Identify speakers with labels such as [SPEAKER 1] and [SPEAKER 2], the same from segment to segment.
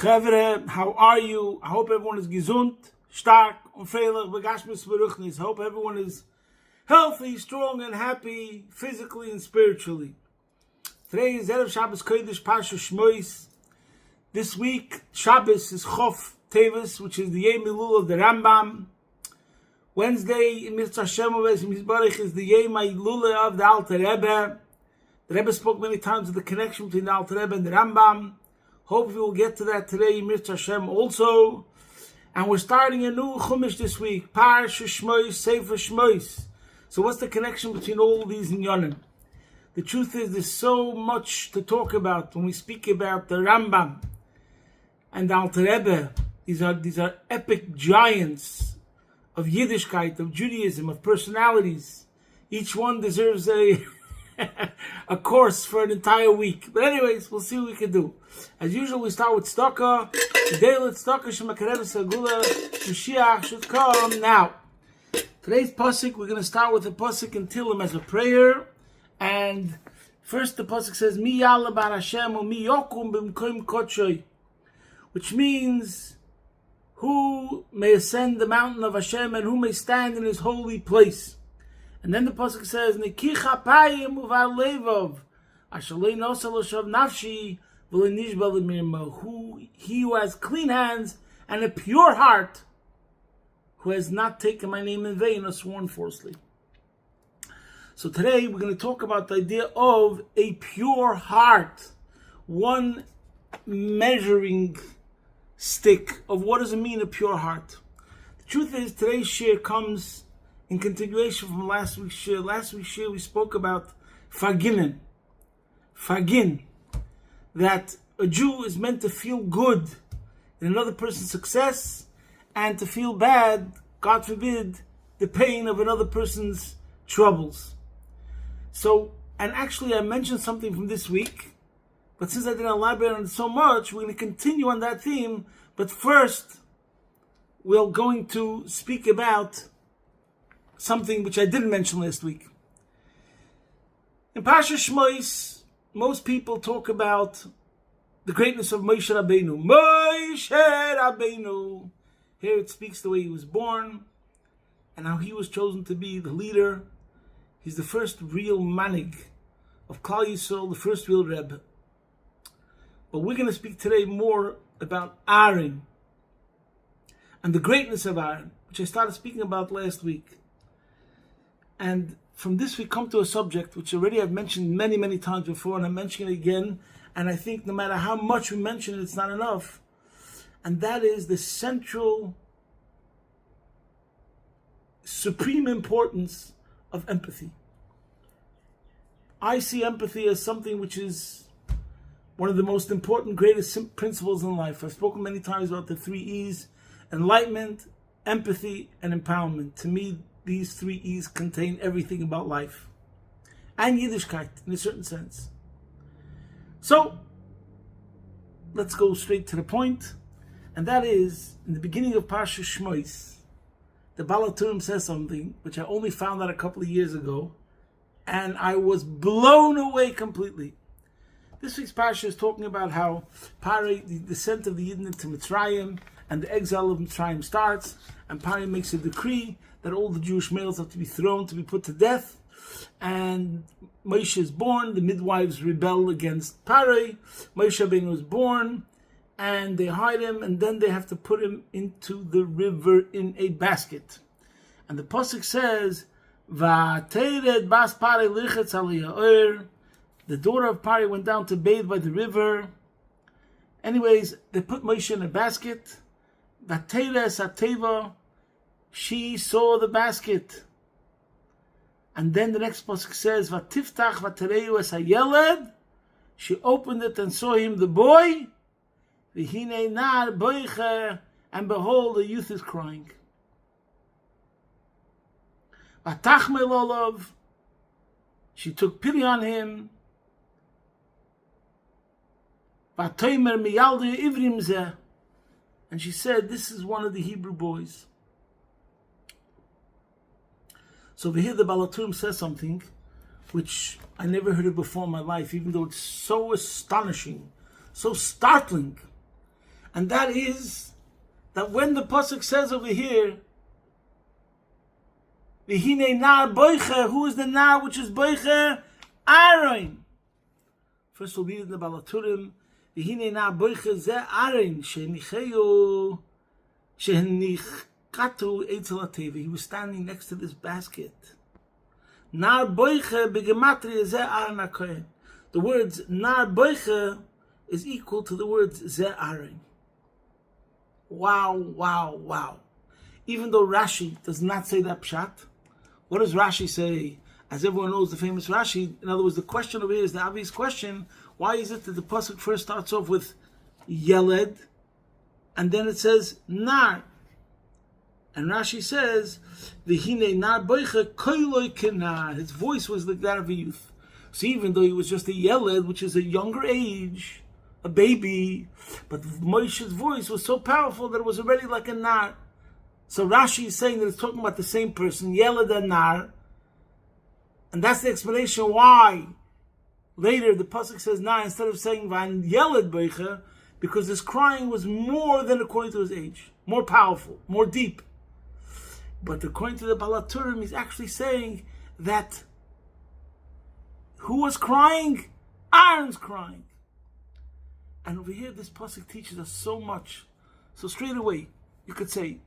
[SPEAKER 1] Chavre, how are you? I hope everyone is gesund, stark, und freilich, begashmis beruchnis. I hope everyone is healthy, strong, and happy, physically and spiritually. Today is Erev Shabbos Kodesh, Parshas Shemos. This week, Shabbos is Chof Tevis, which is the Yom Elul of the Rambam. Wednesday, in Mitzvah Shemos, in Mizbarich, is the Yom Elul of the Alter Rebbe. The Rebbe spoke many times of the connection between the Alter Rebbe and the Rambam. Hopefully we'll get to that today in Mitzvah Shem also. And we're starting a new Chumash this week, Parshas Shemos, Sefer Shemos. So what's the connection between all these inyanim? The truth is there's so much to talk about when we speak about the Rambam and the Alter Rebbe. These are epic giants of Yiddishkeit, of Judaism, of personalities. Each one deserves a course for an entire week. But anyways, we'll see what we can do. As usual, we start with Tzedakah. Today, let's Tzedakah Shemakarev Sagula. Mashiach should come now. Today's pasuk, we're going to start with the pasuk in Tehillim as a prayer. And first, the pasuk says, "Mi yala bar Hashem u mi yokum b'mkoim kodshay," which means, who may ascend the mountain of Hashem and who may stand in His holy place. And then the pasuk says, "Nekicha payim uvar levov, asher lo nosa l'shav nafshi v'lenishba l'mirma." He who has clean hands and a pure heart, who has not taken my name in vain or sworn falsely. So today we're going to talk about the idea of a pure heart, one measuring stick of what does it mean a pure heart. The truth is, today's share comes in continuation from last week's share. Last week's share we spoke about fagin, that a Jew is meant to feel good in another person's success and to feel bad, God forbid, the pain of another person's troubles. So, and actually I mentioned something from this week, but since I didn't elaborate on it so much, we're going to continue on that theme. But first, we're going to speak about something which I didn't mention last week. In Parshas Shemos, most people talk about the greatness of Moshe Rabbeinu. Moshe Rabbeinu. Here it speaks the way he was born and how he was chosen to be the leader. He's the first real manig of Klal Yisrael, the first real Rebbe. But we're going to speak today more about Aaron and the greatness of Aaron, which I started speaking about last week. And from this we come to a subject which already I've mentioned many, many times before, and I'm mentioning it again, and I think no matter how much we mention it, it's not enough. And that is the central, supreme importance of empathy. I see empathy as something which is one of the most important, greatest principles in life. I've spoken many times about the 3 E's: enlightenment, empathy, and empowerment. To me, these 3 E's contain everything about life. And Yiddishkeit, in a certain sense. So, let's go straight to the point. And that is, in the beginning of Parshas Shemos, the Baal HaTurim says something, which I only found out a couple of years ago, and I was blown away completely. This week's Parsha is talking about how Pari, the descent of the Yidden into Mitzrayim, and the exile of Mitzrayim starts, and Pari makes a decree that all the Jewish males have to be thrown, to be put to death, and Moshe is born. The midwives rebel against Pari. Moshe Rabbeinu was born, and they hide him, and then they have to put him into the river in a basket. And the pasuk says, "Va'tered bas Pari lichetz al ya'or." The daughter of Pari went down to bathe by the river. Anyways, they put Moshe in a basket. Va'teres ateva. She saw the basket. And then the next pasuk says, "Vatiftach v'tereu es hayeled." She opened it and saw him, the boy. V'hinei nar boiche, and behold, the youth is crying. V'tachmel olav. She took pity on him. V'toimer miyaldi ivrim zeh. And she said, "This is one of the Hebrew boys." So over here the Baal HaTurim says something which I never heard it before in my life, even though it's so astonishing, so startling. And that is that when the pasuk says over here, V'hine nar boicher, who is the nar which is boicher? Aaron. First we'll read it in the Balaturim. V'hine nar boicher ze Aaron, shenicheyu, shenichatu eitzel hatevi. He was standing next to this basket. Nar boicher begematria ze Aaron HaKohen. The words nar boicher is equal to the words ze Aaron. Wow, wow, wow. Even though Rashi does not say that pshat, what does Rashi say? As everyone knows, the famous Rashi, in other words, the question over here is the obvious question, why is it that the pasuk first starts off with Yeled, and then it says Nar? And Rashi says, V'hine nar boicha koiloi kenar. His voice was like that of a youth. So even though he was just a Yeled, which is a younger age, a baby, but Moshe's voice was so powerful that it was already like a nar. So Rashi is saying that it's talking about the same person, Yeled and nar, and that's the explanation why later the pasuk says nar instead of saying Van Yeled Beicha, because his crying was more than according to his age, more powerful, more deep. But according to the Balaturim, he's actually saying that who was crying? Aaron's crying. And over here, this pasuk teaches us so much. So straight away, you could say,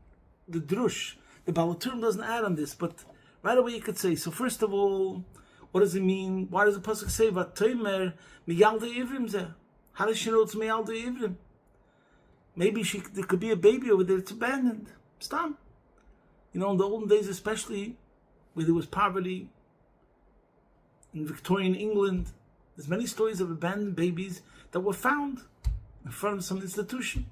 [SPEAKER 1] the drush, the Balaturim doesn't add on this, but right away you could say, so first of all, what does it mean? Why does the pasuk say, Vatomer miyalde ivrim zeh? How does she know it's miyalde ivrim? Maybe there could be a baby over there that's abandoned. Stam. You know, in the olden days especially, where there was poverty, in Victorian England, there's many stories of abandoned babies that were found in front of some institution.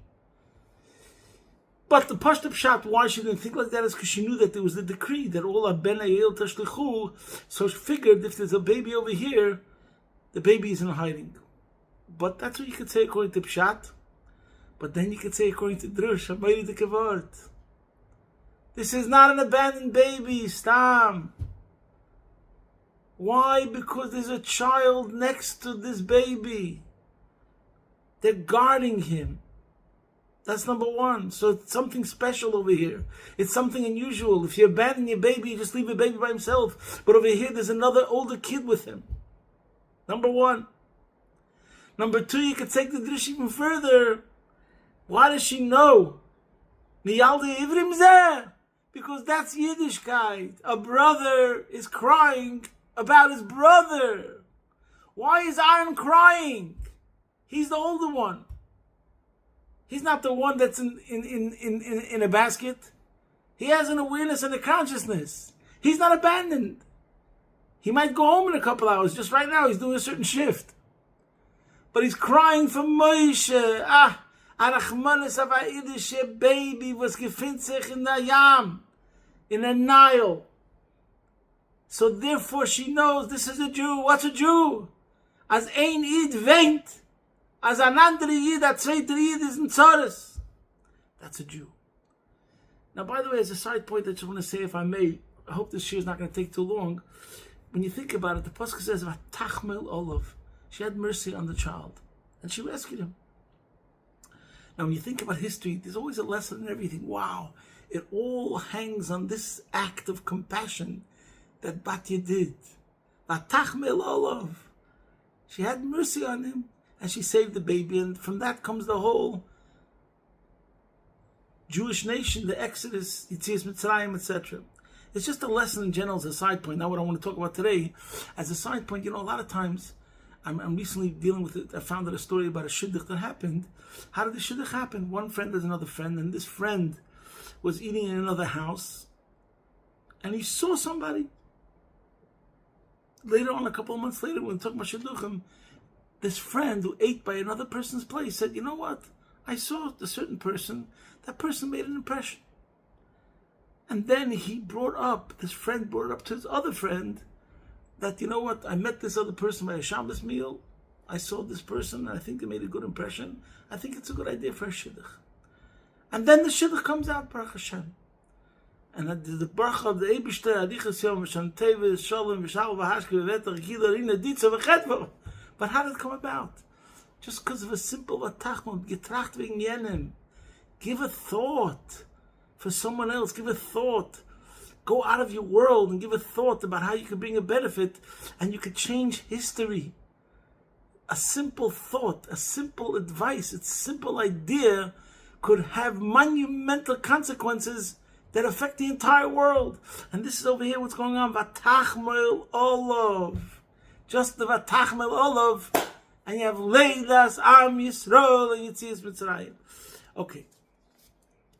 [SPEAKER 1] But the Pashta Pshat, why she didn't think like that is because she knew that there was a decree that all Abena Yael Tashlichu, so she figured if there's a baby over here, the baby is in hiding. But that's what you could say according to Pshat. But then you could say according to Drush, Amayri de Kavart. This is not an abandoned baby, Stam. Why? Because there's a child next to this baby. They're guarding him. That's number one. So it's something special over here. It's something unusual. If you abandon your baby, you just leave your baby by himself. But over here, there's another older kid with him. Number one. Number two, you could take the drish even further. Why does she know? Miyalde ivrim zeh? Because that's Yiddishkeit. A brother is crying about his brother. Why is Aaron crying? He's the older one. He's not the one that's in a basket. He has an awareness and a consciousness. He's not abandoned. He might go home in a couple hours. Just right now, he's doing a certain shift. But he's crying for Moshe. Arachmanis of a Yiddische baby was gefindt sich in the Yam, in the Nile. So therefore she knows this is a Jew. What's a Jew? As ein Yid weint, as an andere Yid, a zweiter Yid is in Tzoros. That's a Jew. Now, by the way, as a side point, I just want to say, if I may, I hope this shir is not going to take too long. When you think about it, the pasuk says, "Vatachmel olav." She had mercy on the child, and she rescued him. Now, when you think about history, there's always a lesson in everything. Wow, it all hangs on this act of compassion that Batya did. Vatachmel olav. She had mercy on him, and she saved the baby, and from that comes the whole Jewish nation, the Exodus, Yetzias Mitzrayim, etc. It's just a lesson in general as a side point. Not what I want to talk about today. As a side point, a lot of times, I'm recently dealing with it. I found out a story about a shidduch that happened. How did the shidduch happen? One friend has another friend, and this friend was eating in another house, and he saw somebody. Later on, a couple of months later, when we talking about shidduchim, this friend who ate by another person's place said, "You know what? I saw a certain person. That person made an impression." And then this friend brought it up to his other friend, that, "You know what? I met this other person by a Shabbos meal. I saw this person, and I think they made a good impression. I think it's a good idea for a shidduch." And then the shidduch comes out, Baruch Hashem. And the bracha of the Eibishter, Adichas Yom, Shem Tevis, Shalom, V'Shal, V'Hashke, V'Veter, Gila, Rina, Ditza, V'Chetva. But how did it come about? just because of a simple vatachmon, getracht wegen jenem. Give a thought for someone else. Give a thought. Go out of your world and give a thought about how you can bring a benefit and you could change history. A simple thought, a simple advice, a simple idea could have monumental consequences that affect the entire world. And this is over here what's going on. Vatachmel Olav. Just the Vatachmel Olav. And you have Leidas Am Yisrael and Yitzias Mitzrayim. Okay.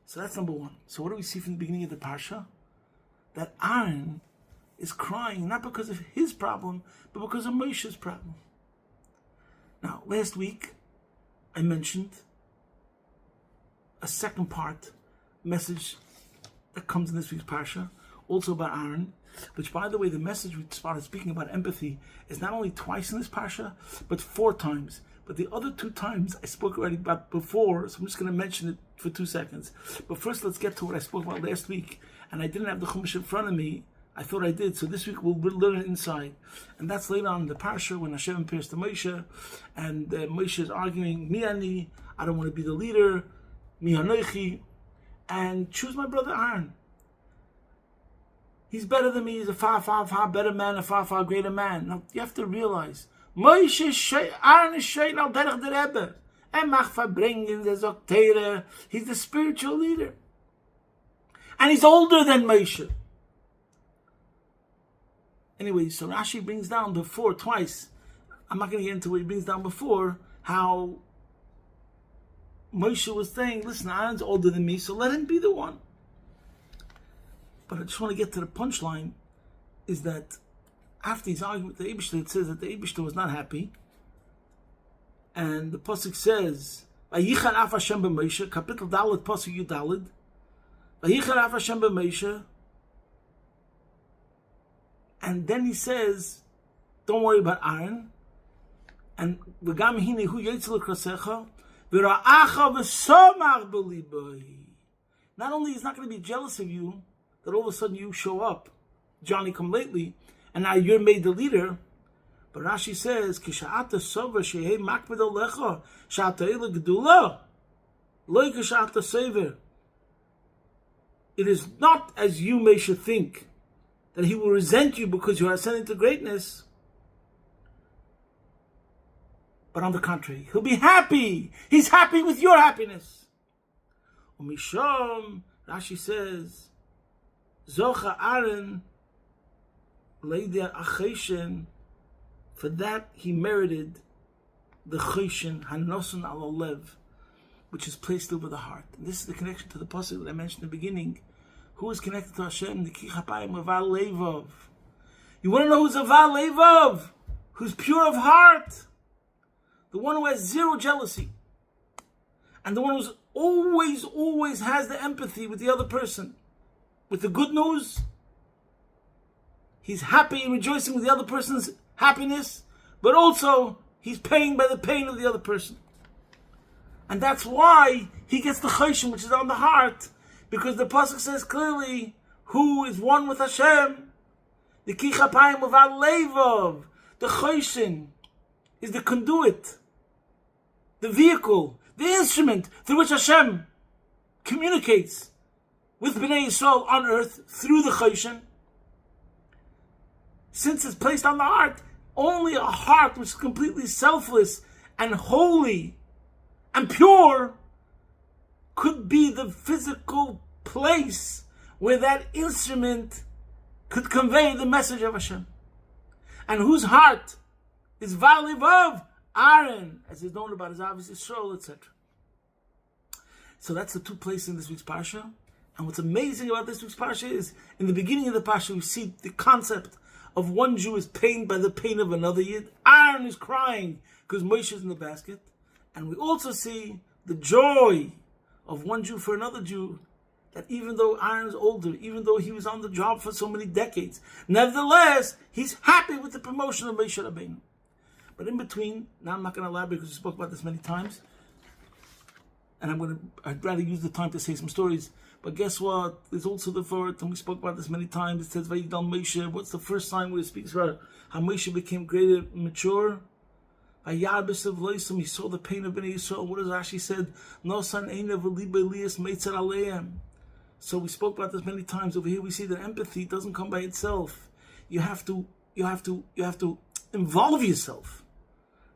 [SPEAKER 1] So that's number one. So what do we see from the beginning of the Parsha? That Aaron is crying not because of his problem, but because of Moshe's problem. Now, last week, I mentioned a second part message that comes in this week's Parsha, also about Aaron, which, by the way, the message we started speaking about empathy is not only twice in this Parsha, but 4 times. But the other 2 times I spoke already about before, so I'm just going to mention it for 2 seconds. But first, let's get to what I spoke about last week. And I didn't have the Chumash in front of me. I thought I did. So this week we'll learn it inside. And that's later on in the Parsha when Hashem appears to Moshe. And Moshe is arguing, Mi ani, I don't want to be the leader. Mi hanoichi. And choose my brother Aaron. He's better than me. He's a far better man, a far greater man. Now, you have to realize, Aaron is shein al derech der Rebbe. Mag verbringen, der sagt Teire. He's the spiritual leader. And he's older than Moshe. Anyway, so Rashi brings down before, twice. I'm not going to get into what he brings down before, how Moshe was saying, listen, Aaron's older than me, so let him be the one. But I just want to get to the punchline, is that after he's arguing with the Eibishter, it says that the Eibishter was not happy. And the Pasuk says, Vayichar af Hashem b'Moshe, Kapitel Dalet, Pasuk Yud Daled, Vayichar af Hashem b'Moshe. And then he says, don't worry about Aaron. And v'gam hine hu yetzel l'krasecha, v'ra'acha v'somach b'liboy. Not only he's not going to be jealous of you, that all of a sudden you show up, Johnny come lately, and now you're made the leader. But Rashi says, Kisha'ata sover shehei makbid alecha, sha'ata ila gedula, loy kisha'ata sever. It is not as you may should think, that he will resent you because you are ascending to greatness. But on the contrary, he'll be happy. He's happy with your happiness. Umishom, Rashi says, Zocha Aaron, Leideh Acheshen, for that he merited the Cheshen, Hanosun Alolev, which is placed over the heart. And this is the connection to the pasuk that I mentioned in the beginning. Who is connected to Hashem? The Kichapayim of Aval Levov. You want to know who's Aval Levov? Who's pure of heart? The one who has zero jealousy. And the one who's always has the empathy with the other person. With the good news, he's happy and rejoicing with the other person's happiness, but also he's paying by the pain of the other person. And that's why he gets the cheshen, which is on the heart, because the pasuk says clearly, who is one with Hashem? The kichapayim of Levov, the cheshen, is the conduit, the vehicle, the instrument through which Hashem communicates with Bnei Yisrael on earth through the cheshen. Since it's placed on the heart, only a heart which is completely selfless and holy and pure could be the physical place where that instrument could convey the message of Hashem. And whose heart is Valivav? Aaron, as is known about his obvious Yisrael, etc. So that's the 2 places in this week's Parsha. And what's amazing about this week's Parsha is, in the beginning of the Parsha, we see the concept of one Jew is pained by the pain of another Yid. Aaron is crying because Moshe is in the basket. And we also see the joy of one Jew for another Jew, that even though Aaron's older, even though he was on the job for so many decades, nevertheless, he's happy with the promotion of Moshe Rabbeinu. But in between, now I'm not going to elaborate because we spoke about this many times, and I'd rather use the time to say some stories. But guess what? There's also the word, and we spoke about this many times. It says, Vayigdal Moshe. What's the first sign where it speaks about how Moshe became greater and mature? He saw the pain of Bnei Yisrael. What does Rashi said? Nosan einav v'liba Elias meitzar aleim. So we spoke about this many times. Over here we see that empathy doesn't come by itself. You have to involve yourself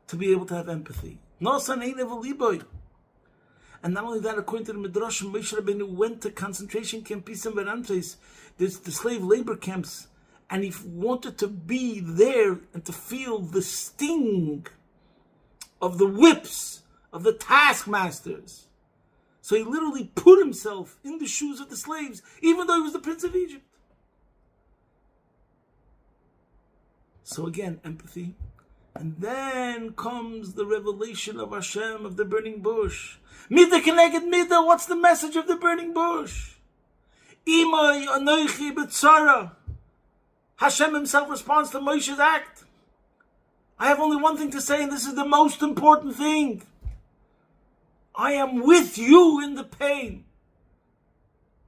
[SPEAKER 1] to be able to have empathy. Nosan einav v'liba. And not only that, according to the Midrash, Moshe Rabbeinu went to concentration camp, there's the slave labor camps, and he wanted to be there and to feel the sting of the whips of the taskmasters. So he literally put himself in the shoes of the slaves, even though he was the prince of Egypt. So again, empathy. And then comes the revelation of Hashem, of the burning bush. Mida keneged mida, what's the message of the burning bush? Imay anoichi b'tzara. Hashem himself responds to Moshe's act. I have only one thing to say, and this is the most important thing. I am with you in the pain.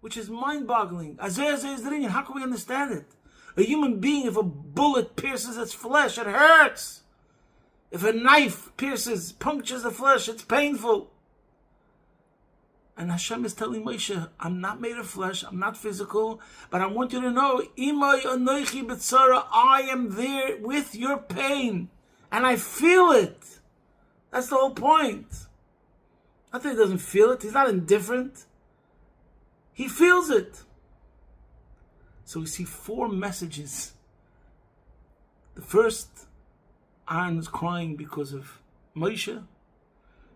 [SPEAKER 1] Which is mind-boggling. How can we understand it? A human being, if a bullet pierces its flesh, it hurts. If a knife punctures the flesh, it's painful. And Hashem is telling Moshe, I'm not made of flesh, I'm not physical, but I want you to know, Imay anoichi b'tzara, I am there with your pain. And I feel it. That's the whole point. Not that he doesn't feel it, he's not indifferent. He feels it. So we see 4 messages. The first, Aaron is crying because of Moshe.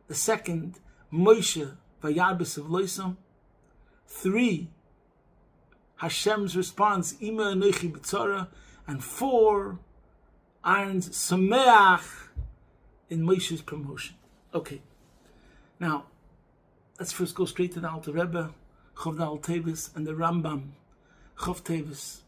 [SPEAKER 1] The second, Moshe vayar b'sivloisam. 3, Hashem's response, Ima anoichi b'tzara. And 4, Aaron's sameach in Moshe's promotion. Okay, now let's first go straight to the Alter Rebbe, Chav Dal Tevis, and the Rambam, Chav Tevis.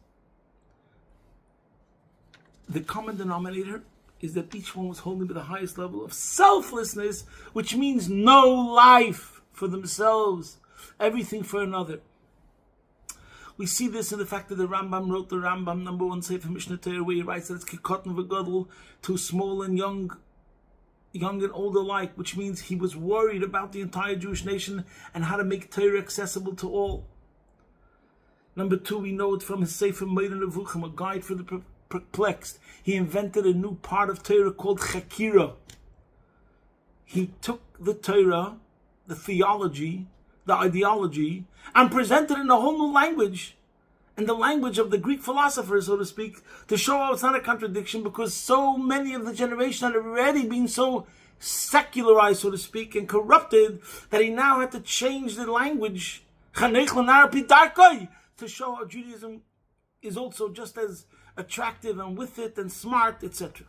[SPEAKER 1] The common denominator is that each one was holding to the highest level of selflessness, which means no life for themselves, everything for another. We see this in the fact that the Rambam wrote the Rambam, number 1 Sefer Mishnah Torah, where he writes that it's kikotten v'gadol, too small and young and old alike, which means he was worried about the entire Jewish nation and how to make Torah accessible to all. Number 2, we know it from his Sefer Meir Nevuchim, a guide for the perplexed. He invented a new part of Torah called Chakira. He took the Torah, the theology, the ideology, and presented it in a whole new language, in the language of the Greek philosophers, so to speak, to show how it's not a contradiction, because so many of the generation had already been so secularized, so to speak, and corrupted, that he now had to change the language to show how Judaism is also just as attractive and with it and smart, etc.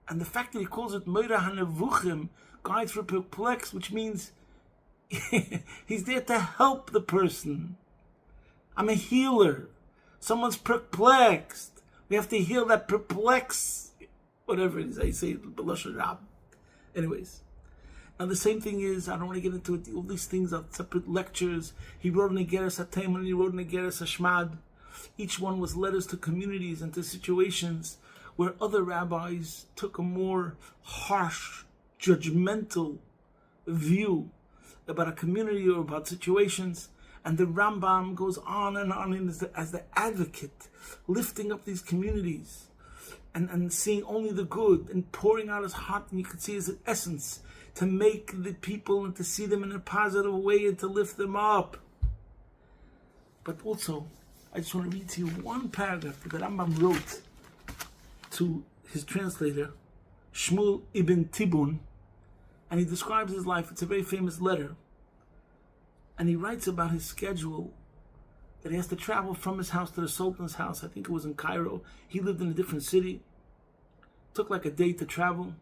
[SPEAKER 1] And the fact that he calls it Meira HaNevuchim, guide for perplexed, which means he's there to help the person. I'm a healer. Someone's perplexed. We have to heal that perplex, whatever it is. I say B'lashon Rab. Anyways. Now the same thing is, I don't want to get into it, all these things are separate lectures. He wrote an Igeres HaTeiman and he wrote an Igeres HaShmad. Each one was letters to communities and to situations where other rabbis took a more harsh, judgmental view about a community or about situations, and the Rambam goes on and on as the advocate, lifting up these communities and seeing only the good and pouring out his heart, and you can see his essence to make the people and to see them in a positive way and to lift them up. But also, I just want to read to you one paragraph that the Rambam wrote to his translator, Shmuel ibn Tibun, and he describes his life. It's a very famous letter. And he writes about his schedule, that he has to travel from his house to the Sultan's house. I think it was in Cairo. He lived in a different city. It took like a day to travel.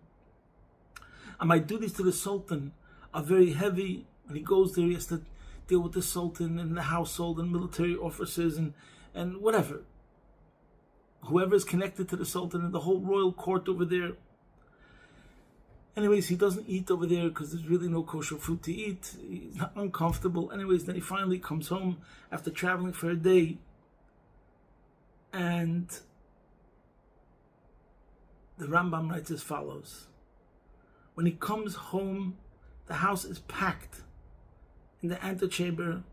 [SPEAKER 1] And my duties to the Sultan are very heavy. When he goes there, he has to deal with the Sultan and the household and military officers and whatever. Whoever is connected to the Sultan and the whole royal court over there. Anyways, he doesn't eat over there because there's really no kosher food to eat. He's not uncomfortable. Anyways, then he finally comes home after traveling for a day. And the Rambam writes as follows. When he comes home, the house is packed in the antechamber,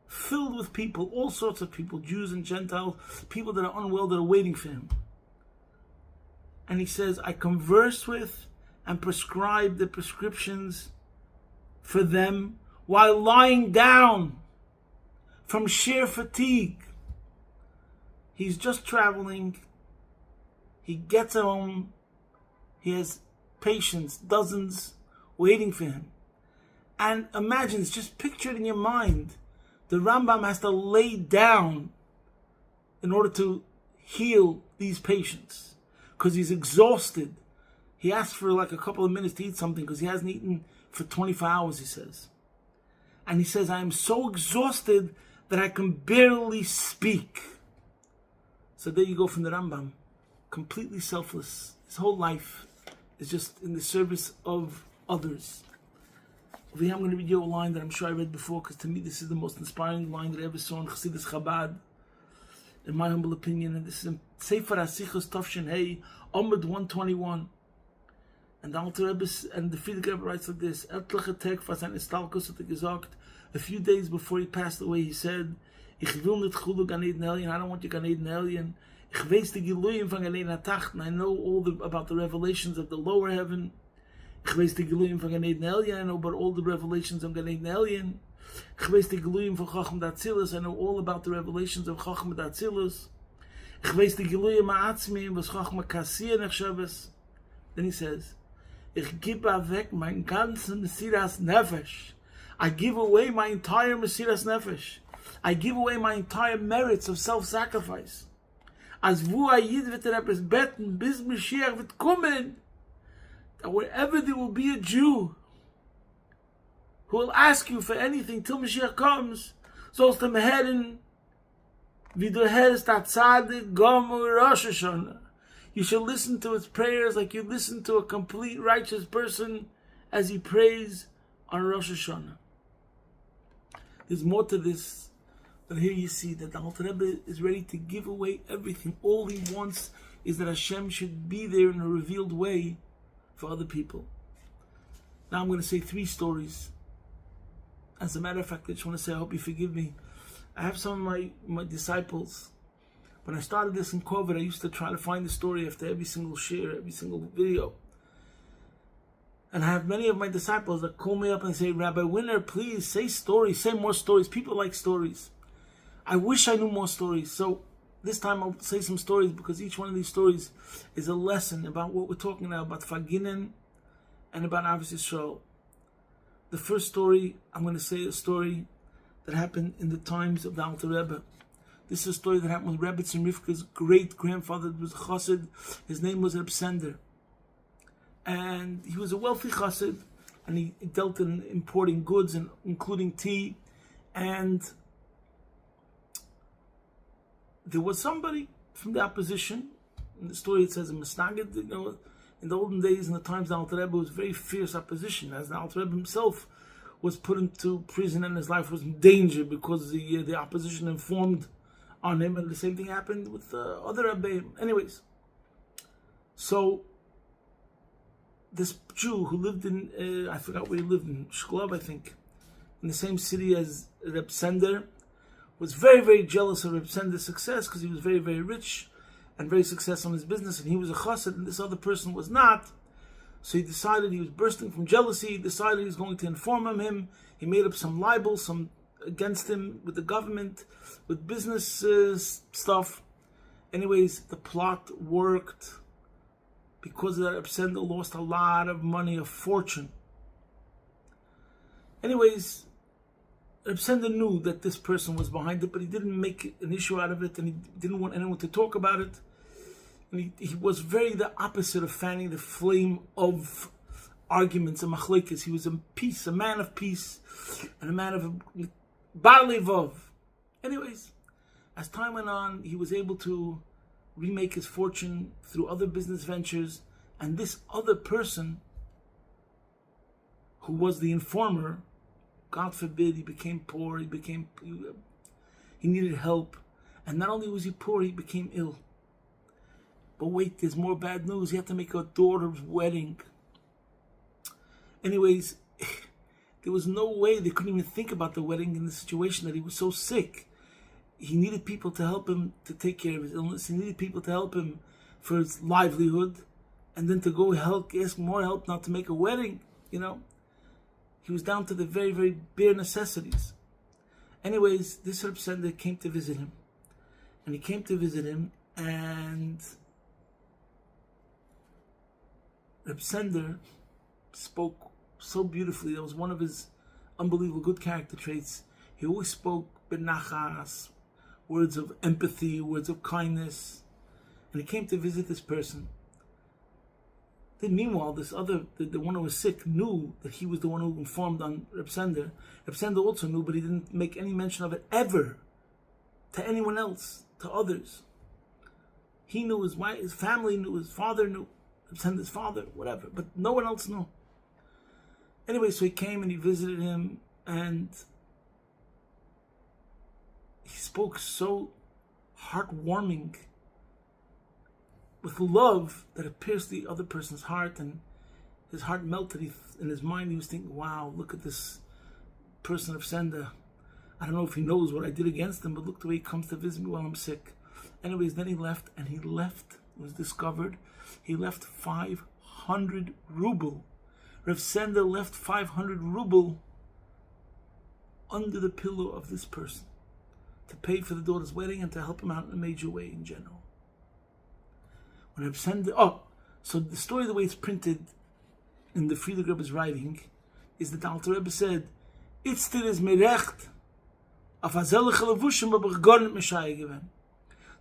[SPEAKER 1] filled with people, all sorts of people, Jews and Gentiles, people that are unwell, that are waiting for him. And he says, I converse with and prescribe the prescriptions for them while lying down from sheer fatigue. He's just traveling. He gets home. He has patients, dozens, waiting for him. And imagine, just picture it in your mind. The Rambam has to lay down in order to heal these patients because he's exhausted. He asks for like a couple of minutes to eat something because he hasn't eaten for 24 hours, he says. And he says, I am so exhausted that I can barely speak. So there you go from the Rambam. Completely selfless. His whole life is just in the service of others. Over here I'm going to read you a line that I'm sure I read before, because to me this is the most inspiring line that I ever saw in Chassidus Chabad, in my humble opinion. And this is in Sefer HaSichos Tafshin Hey, Amud 121. And the Alter Rebbe and the Frierdiker Rebbe writes like this: a few days before he passed away, he said, Ich will nicht chulu Gan Eden Elyon, I don't want you Gan Eden Elyon. Ich weiß die Giluyim von Gan Eden HaTachten, I know about the revelations of the lower heaven. Ich weiß die Giluyim von Gan Eden Elyon, I know about all the revelations of Gan Eden Elyon. Ich weiß die Giluyim von Chacham Datzilus, I know all about the revelations of Chacham Datzilus. Ich weiß die Giluyim Ma'atzmim, was Chacham Kassir Nechshavas. Then he says, Ich gebe weg mein ganzen Mesiras Nefesh. I give away my entire Mesiras Nefesh. I give away my entire merits of self-sacrifice. As wo a Yid wird etwas beten, bis Mashiach wird kommen, that wherever there will be a Jew who will ask you for anything till Mashiach comes, sollst du meheden, wie du hörst a Tzadik Gomur Rosh Hashanah. You should listen to his prayers like you listen to a complete righteous person as he prays on Rosh Hashanah. There's more to this, but here you see that the Alter Rebbe is ready to give away everything. All he wants is that Hashem should be there in a revealed way for other people. Now I'm going to say 3 stories. As a matter of fact, I just want to say, I hope you forgive me. I have some of my disciples. When I started this in COVID, I used to try to find the story after every single share, every single video. And I have many of my disciples that call me up and say, Rabbi Winner, please say stories, say more stories. People like stories. I wish I knew more stories. So this time I'll say some stories, because each one of these stories is a lesson about what we're talking about Faginen and about Avos Yisrael. The first story, I'm going to say a story that happened in the times of the Alter Rebbe. This is a story that happened with Rebbe and Rivka's great-grandfather. It was a chassid. His name was Reb Sender. And he was a wealthy chassid, and he dealt in importing goods, and including tea. And there was somebody from the opposition. In the story it says a Misnagid, in the olden days, in the times of the Alter Rebbe, was very fierce opposition, as the Alter Rebbe himself was put into prison and his life was in danger because the opposition informed on him, and the same thing happened with other Rebbeim. Anyways, so this Jew who lived in, I forgot where he lived, in Shklov, I think, in the same city as Reb Sender, was very, very jealous of Reb Sender's success, because he was very, very rich and very successful in his business, and he was a chassid, and this other person was not. So he decided, he was bursting from jealousy, he decided he was going to inform him. He made up some libels, against him with the government, with business stuff. Anyways, the plot worked. Because of that, Reb Sender lost a lot of money, a fortune. Anyways, Reb Sender knew that this person was behind it, but he didn't make an issue out of it, and he didn't want anyone to talk about it. And he was very the opposite of fanning the flame of arguments and machlekes. He was a man of peace, and a man of Baal Levov. Anyways, as time went on, he was able to remake his fortune through other business ventures, and this other person, who was the informer, God forbid, he became poor, he needed help, and not only was he poor, he became ill. But wait, there's more bad news. He had to make a daughter's wedding. Anyways, there was no way they couldn't even think about the wedding in the situation that he was so sick. He needed people to help him to take care of his illness. He needed people to help him for his livelihood. And then to go ask more help not to make a wedding, you know. He was down to the very, very bare necessities. Anyways, this Reb Sender came to visit him. And he came to visit him, and Reb Sender spoke so beautifully. That was one of his unbelievable good character traits. He always spoke benachas, words of empathy, words of kindness. And he came to visit this person. Then meanwhile, this other, the one who was sick, knew that he was the one who informed on Reb Sender. Reb Sender also knew, but he didn't make any mention of it ever to anyone else, to others. He knew, his wife, his family knew, his father knew, Reb Sender's father, whatever, but no one else knew. Anyway, so he came and he visited him, and he spoke so heartwarming, with love, that it pierced the other person's heart, and his heart melted. In his mind, he was thinking, wow, look at this person of Sender. I don't know if he knows what I did against him, but look the way he comes to visit me while I'm sick. Anyways, then he left, it was discovered, he left 500 ruble. Rav Sender left 500 ruble under the pillow of this person to pay for the daughter's wedding and to help him out in a major way in general. When Rav Sender, so the story, the way it's printed in the Friedrich Rebbe's writing, is that the Alter Rebbe said, "Itztir is merecht, af hazelige levushim aber gar nicht meshaya gewen."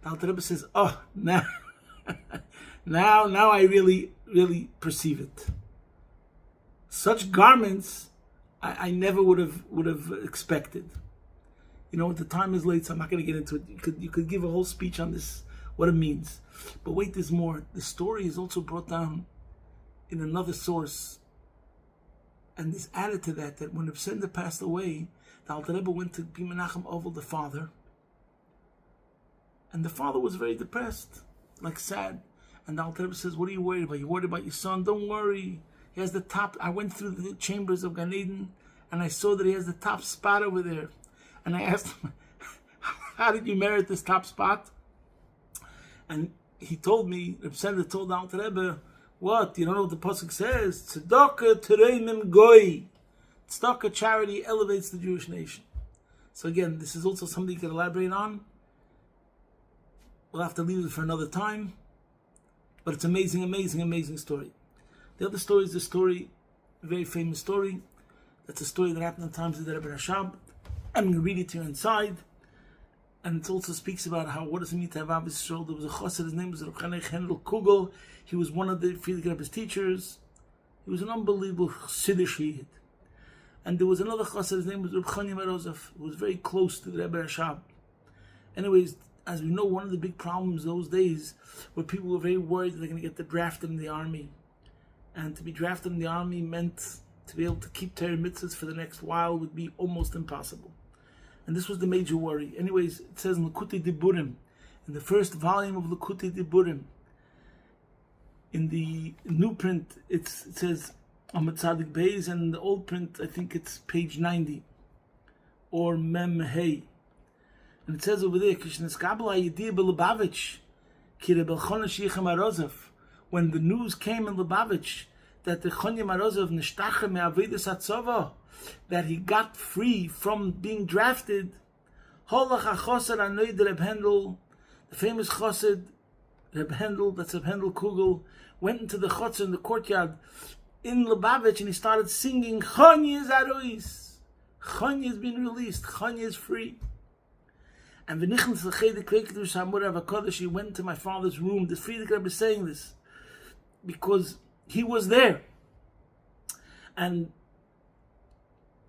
[SPEAKER 1] The Alter Rebbe says, now I really perceive it. Such garments, I never would have expected. You know, the time is late, so I'm not going to get into it. You could give a whole speech on this, what it means. But wait, there's more. The story is also brought down in another source, and this added to that when Reb Sender passed away, the Alter Rebbe went to be Menachem Oval, the father, and the father was very depressed, like sad. And the Alter Rebbe says, "What are you worried about? You worried about your son? Don't worry. He has the top." I went through the chambers of Gan Eden, and I saw that he has the top spot over there. And I asked him, "How did you merit this top spot?" And he told me, Reb Sender told the Alter Rebbe, "What? You don't know what the pasuk says? Tzedakah tereimim goy. Tzedakah, charity, elevates the Jewish nation." So again, this is also something you can elaborate on. We'll have to leave it for another time. But it's amazing, amazing, amazing story. The other story is the story, a very famous story. That's a story that happened in the times of the Rebbe Rashab. I'm going to read it to you inside. And it also speaks about what does it mean to have Abbas Yisrael. There was a chassid, his name was Rabbi Kugel. He was one of the Friedrich Rebbe's teachers. He was an unbelievable chassidish yid. And there was another chassid, his name was Rabbi Chanya Marozov, who was very close to the Rebbe Rashab. Anyways, as we know, one of the big problems those days were people were very worried that they're going to get drafted in the army. And to be drafted in the army meant to be able to keep Torah mitzvahs for the next while would be almost impossible. And this was the major worry. Anyways, it says in Likutei Diburim, in the first volume of Likutei Diburim, in the new print, it says Amud Tzadik Beis, and in the old print, I think it's page 90, or Mem Hey. And it says over there, when the news came in Lubavitch that the Chanya Marozov nishtacha me'avedas hatzava, that he got free from being drafted, Holach HaChosed Anoid Reb Hendel, the famous Chosed Reb Hendel, that's Reb Hendel Kugel, went into the chotzer in the courtyard in Lubavitch, and he started singing, Chanya is Arois, Chanya has been released, Chanya is free. And he went to my father's room. The Friedrich Rebbe is saying this because he was there. And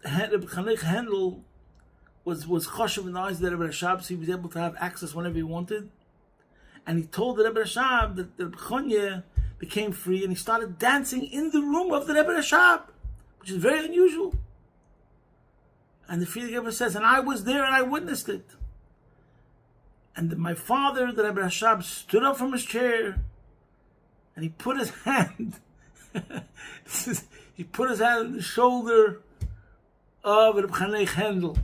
[SPEAKER 1] Rebbe Handel was choshev in the eyes of the Rebbe Rashab, so he was able to have access whenever he wanted. And he told the Rebbe Rashab that the Chanya became free, and he started dancing in the room of the Rebbe Rashab, which is very unusual. And the Friedrich Rebbe says, and I was there and I witnessed it. And my father, the Rebbe Rashab, stood up from his chair and he put his hand on the shoulder of Reb Chanech Handel.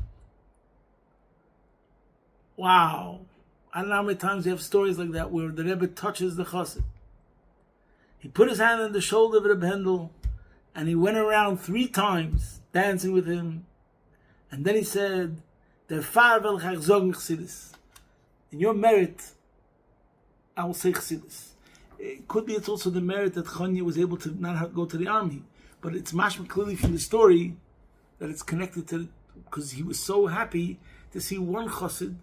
[SPEAKER 1] Wow. I don't know how many times you have stories like that where the Rebbe touches the chassid. He put his hand on the shoulder of Reb Handel, and he went around 3 times dancing with him. And then he said, "Der Far will ich sagen chassidus. In your merit, I will say chassidus." It could be it's also the merit that Chanya was able to not have to go to the army, but it's mashma clearly from the story that it's connected to, because he was so happy to see one chassid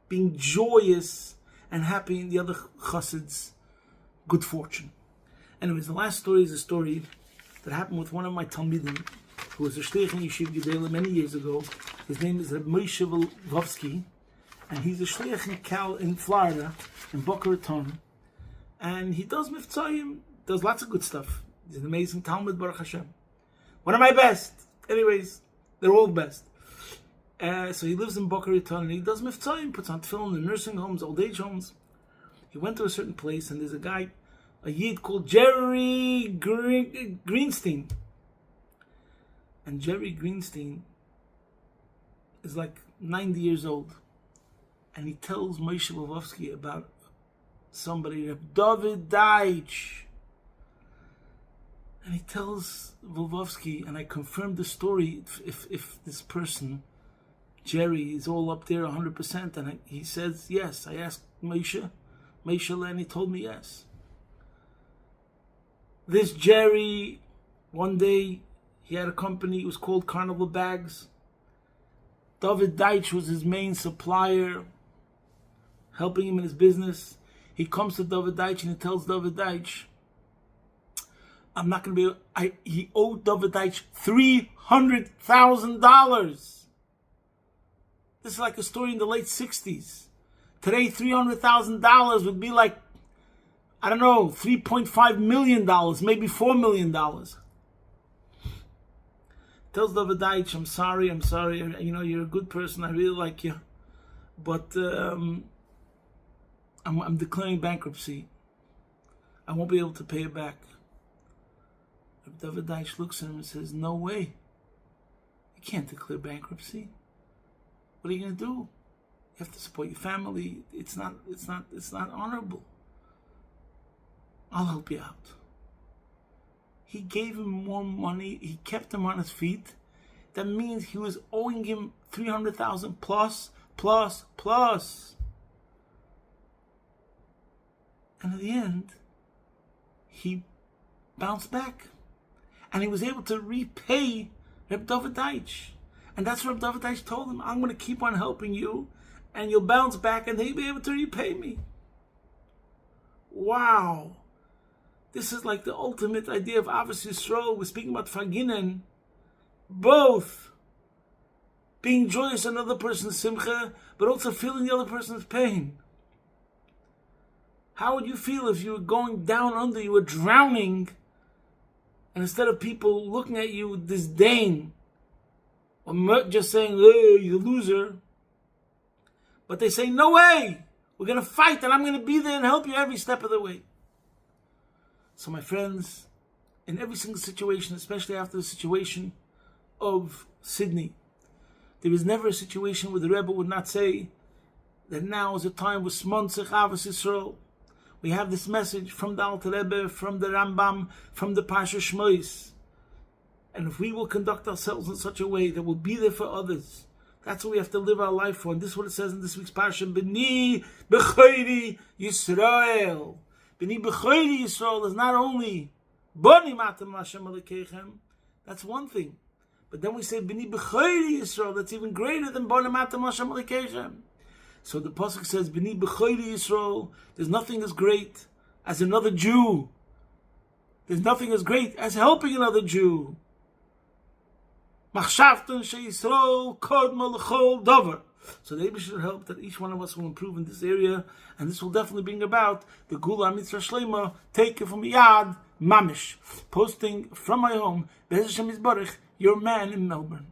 [SPEAKER 1] being joyous and happy in the other chassid's good fortune. Anyways, the last story is a story that happened with one of my talmidim, who was a shliach in Yeshiva Gedela many years ago. His name is Rabbi Moshe Volvsky, and he's a shliach in Florida, in Boca Raton, and he does miftzayim, does lots of good stuff. He's an amazing Talmud, Baruch Hashem. One of my best. Anyways, they're all best. So he lives in Boca Raton, and he does miftzayim, puts on tefillin in nursing homes, old age homes. He went to a certain place, and there's a guy, a yid called Jerry Greenstein. And Jerry Greenstein is like 90 years old. And he tells Moshe Volvsky about somebody, David Deitch. And he tells Volvsky, and I confirmed the story, if this person, Jerry, is all up there 100%, and he says yes. I asked Moshe, and he told me yes. This Jerry, one day, he had a company, it was called Carnival Bags. David Deitch was his main supplier, helping him in his business. He comes to David Deitch and he tells David Deitch, I'm not going to be, he owed David Deitch $300,000. This is like a story in the late 60s. Today, $300,000 would be like, I don't know, $3.5 million, maybe $4 million. Tells David Deitch, I'm sorry, you know, you're a good person, I really like you, but I'm declaring bankruptcy. I won't be able to pay it back. David Deitch looks at him and says, no way. You can't declare bankruptcy. What are you going to do? You have to support your family. It's not honorable. I'll help you out. He gave him more money. He kept him on his feet. That means he was owing him $300,000 plus. And at the end, he bounced back. And he was able to repay Reb David Deitch. And that's what Reb David Deitch told him. I'm going to keep on helping you, and you'll bounce back, and then you'll be able to repay me. Wow. This is like the ultimate idea of Avos Yisrael. We're speaking about Faginen. Both being joyous in another person's simcha, but also feeling the other person's pain. How would you feel if you were going down under, you were drowning, and instead of people looking at you with disdain, or just saying, hey, you're a loser, but they say, no way, we're going to fight, and I'm going to be there and help you every step of the way. So my friends, in every single situation, especially after the situation of Sydney, there was never a situation where the Rebbe would not say that now is a time with Smontzich Avos Yisrael. We have this message from the Alter Rebbe, from the Rambam, from the Parshas Shemos. And if we will conduct ourselves in such a way that we'll be there for others, that's what we have to live our life for. And this is what it says in this week's Parsha, B'ni B'chayri Yisrael. B'ni B'chayri Yisrael is not only B'ni Matam Hashem Alekechem, that's one thing. But then we say B'ni B'chayri Yisrael, that's even greater than B'ni Matam Hashem Alekechem. So the Pasuk says, B'ni B'chayri Yisrael, there's nothing as great as another Jew. There's nothing as great as helping another Jew. Machshavton sheYisrael kodma l'chol davar. So the Rebbe should help that each one of us will improve in this area, and this will definitely bring about the Gula Mitzvah Shlema, taken from Yad Mamish, posting from my home, Be'ez Hashem Yisbarach, your man in Melbourne.